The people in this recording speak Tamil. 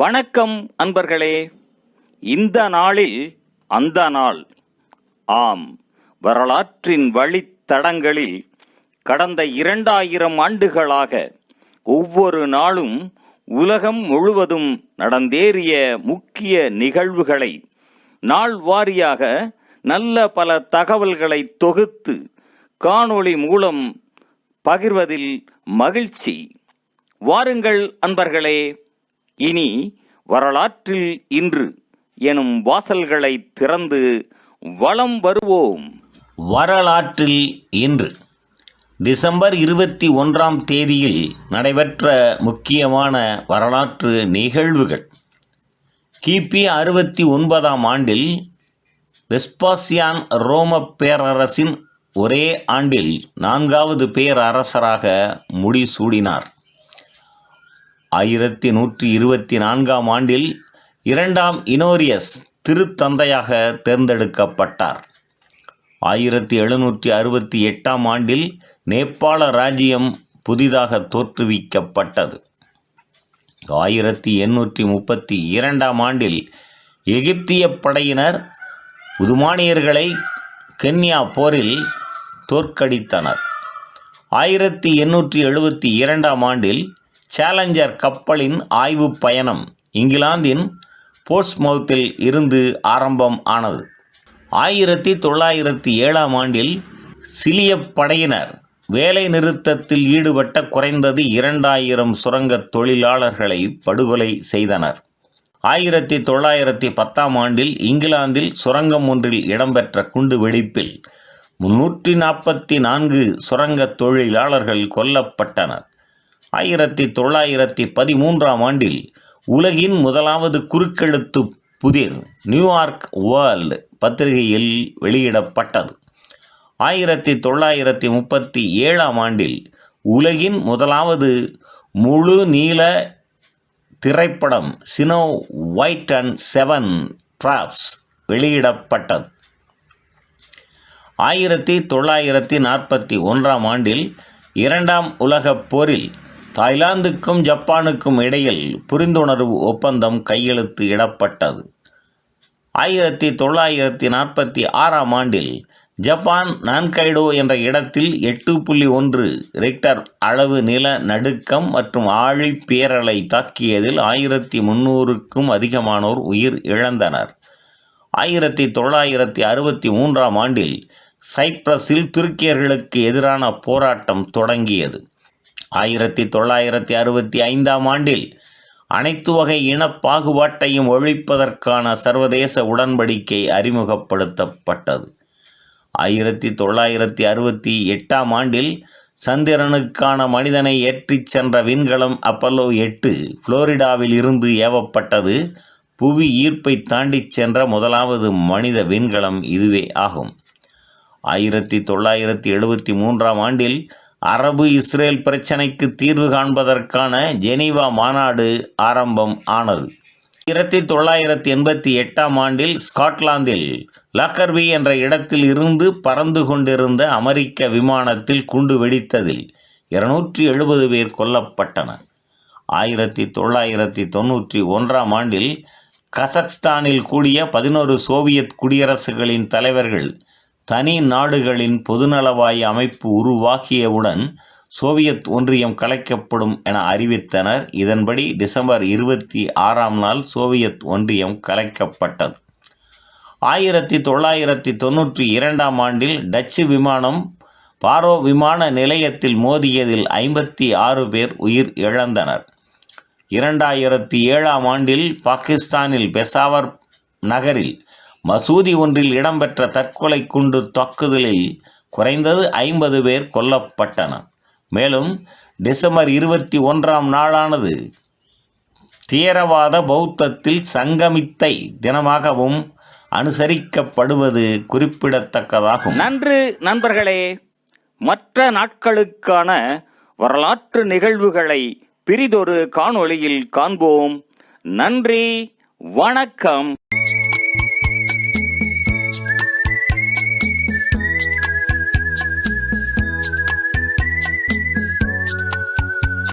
வணக்கம் அன்பர்களே. இந்த நாளில் அந்த நாள். ஆம், வரலாற்றின் வழித்தடங்களில் கடந்த 2000 ஆண்டுகளாக ஒவ்வொரு நாளும் உலகம் முழுவதும் நடந்தேறிய முக்கிய நிகழ்வுகளை நாள் வாரியாக நல்ல பல தகவல்களை தொகுத்து காணொளி மூலம் பகிர்வதில் மகிழ்ச்சி. வாருங்கள் அன்பர்களே, இனி வரலாற்றில் இன்று எனும் வாசல்களை திறந்து வலம் வருவோம். வரலாற்றில் இன்று டிசம்பர் 21ஆம் தேதியில் நடைபெற்ற முக்கியமான வரலாற்று நிகழ்வுகள். கிபி 69ஆம் ஆண்டில் வெஸ்பாசியான் ரோம பேரரசின் ஒரே ஆண்டில் 4வது பேரரசராக முடிசூடினார். 1124ஆம் ஆண்டில் 2ஆம் இனோரியஸ் திருத்தந்தையாக தேர்ந்தெடுக்கப்பட்டார். 1768ஆம் ஆண்டில் நேபாள ராஜ்யம் புதிதாக தோற்றுவிக்கப்பட்டது. 1832ஆம் ஆண்டில் எகிப்திய படையினர் உதுமானியர்களை கென்யா போரில் தோற்கடித்தனர். 1872ஆம் ஆண்டில் சேலஞ்சர் கப்பலின் ஆய்வு பயணம் இங்கிலாந்தின் போர்ட்ஸ்மவுத்தில் இருந்து ஆரம்பம் ஆனது. 1907ஆம் ஆண்டில் சிலிய படையினர் வேலை நிறுத்தத்தில் ஈடுபட்ட குறைந்தது 2000 சுரங்க தொழிலாளர்களை படுகொலை செய்தனர். 1910ஆம் ஆண்டில் இங்கிலாந்தில் சுரங்கம் ஒன்றில் இடம்பெற்ற குண்டு வெடிப்பில் 344 சுரங்க தொழிலாளர்கள் கொல்லப்பட்டனர். 1913ஆம் ஆண்டில் உலகின் முதலாவது குறுக்கெழுத்து புதிர் நியூயார்க் வேர்ல்டு பத்திரிகையில் வெளியிடப்பட்டது. 1937ஆம் ஆண்டில் உலகின் முதலாவது முழு நீள திரைப்படம் snow white and seven drops வெளியிடப்பட்டது. 1941ஆம் ஆண்டில் 2ஆம் உலகப் போரில் தாய்லாந்துக்கும் ஜப்பானுக்கும் இடையில் புரிந்துணர்வு ஒப்பந்தம் கையெழுத்து இடப்பட்டது. 1946ஆம் ஆண்டில் ஜப்பான் நான்கைடோ என்ற இடத்தில் 8.1 ரிக்டர் அளவு நில நடுக்கம் மற்றும் ஆழி பேரலை தாக்கியதில் 1300க்கும் அதிகமானோர் உயிர் இழந்தனர். 1963ஆம் ஆண்டில் சைப்ரஸில் துருக்கியர்களுக்கு எதிரான போராட்டம் தொடங்கியது. 1965ஆம் ஆண்டில் அனைத்து வகை இன பாகுபாட்டையும் ஒழிப்பதற்கான சர்வதேச உடன்படிக்கை அறிமுகப்படுத்தப்பட்டது. 1968ஆம் ஆண்டில் சந்திரனுக்கான மனிதனை ஏற்றிச் சென்ற விண்கலம் அப்பல்லோ 8 புளோரிடாவில் இருந்து ஏவப்பட்டது. புவி ஈர்ப்பை தாண்டிச் சென்ற முதலாவது மனித விண்கலம் இதுவே ஆகும். 1973ஆம் ஆண்டில் அரபு இஸ்ரேல் பிரச்சினைக்கு தீர்வு காண்பதற்கான ஜெனீவா மாநாடு ஆரம்பம் ஆனது. 1988ஆம் ஆண்டில் ஸ்காட்லாந்தில் லாக்கர்பி என்ற இடத்தில் இருந்து பறந்து கொண்டிருந்த அமெரிக்க விமானத்தில் குண்டு வெடித்ததில் 270 பேர் கொல்லப்பட்டனர். 1991ஆம் ஆண்டில் கசக்ஸ்தானில் கூடிய 11 சோவியத் குடியரசுகளின் தலைவர்கள் தனி நாடுகளின் பொதுநலவாய அமைப்பு உருவாகியவுடன் சோவியத் ஒன்றியம் கலைக்கப்படும் என அறிவித்தனர். இதன்படி டிசம்பர் 26ஆம் நாள் சோவியத் ஒன்றியம் கலைக்கப்பட்டது. 1992ஆம் ஆண்டில் டச்சு விமானம் பாரோ விமான நிலையத்தில் மோதியதில் 56 பேர் உயிர் இழந்தனர். 2007ஆம் ஆண்டில் பாகிஸ்தானில் பெசாவர் நகரில் மசூதி ஒன்றில் இடம்பெற்ற தற்கொலை குண்டு தாக்குதலில் குறைந்தது 50 பேர் கொல்லப்பட்டனர். மேலும் டிசம்பர் 21ஆம் நாளானது தீவிரவாத பௌத்தத்தில் சங்கமித்தை தினமாகவும் அனுசரிக்கப்படுவது குறிப்பிடத்தக்கதாகும். நன்று நண்பர்களே. மற்ற நாட்களுக்கான வரலாற்று நிகழ்வுகளை பிரிதொரு காணொளியில் காண்போம். நன்றி, வணக்கம்.